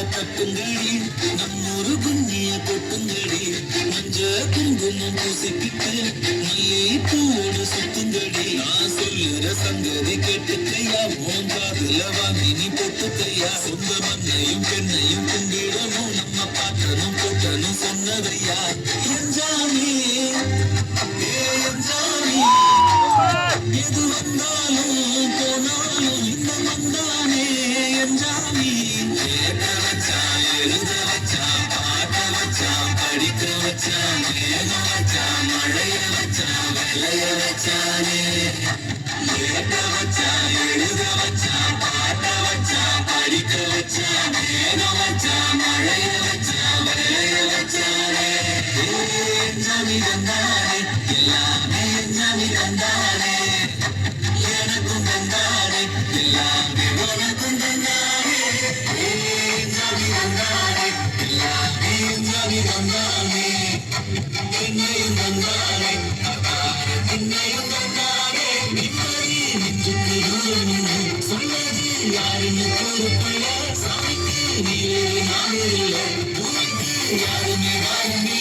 தட்டுங்கடி நம்மொரு புண்ணிய கொட்டுங்கடி மஞ்ச குங்குமம் பூசிக்கிட்டு மல்லி பூவோடு சுத்துங்கடி நான் சொல்லுற சங்கதி கேட்டுக்கையா உன் காதுல வாங்கி நீ போட்டுக்கையா சொந்த மண்ணையும் பெண்ணையும் கும்பிடணும் நம்ம பாட்டனும் போட்டனும் சொன்னதையா எஞ்சாமி எஞ்சாமி எது வந்தாலும் போனாலும் இன்னும் வந்தானே எஞ்சாமி கேட்க வச்சா எழுத வச்சா பாட்ட வச்சா படிக்க வச்சா மேக வச்சா மழைய வச்சா விளைய வச்சானே கேட்க வச்சா எழுத வச்சா பாட்ட வச்சா படிக்க வச்சா மேக வச்சா மழைய வச்சா விளைய வச்சானே எஞ்சாமி வந்தானே எல்லாமே எஞ்சாமி வந்தானே எனக்கும் தந்தானே எல்லாமே உனக்கும் தந்தானே எஞ்சாமி வந்தானே எல்லாமே எஞ்சாமி வந்தானே என்னையும் தந்தானே என்னையும் தந்தானே நிம்மதி நெஞ்சுக்கு தூரம் சொன்னது யாருன்னு பொறுப்பல்ல சாமிக்கு நீரே நாடு இல்லை யாருமே வாருமே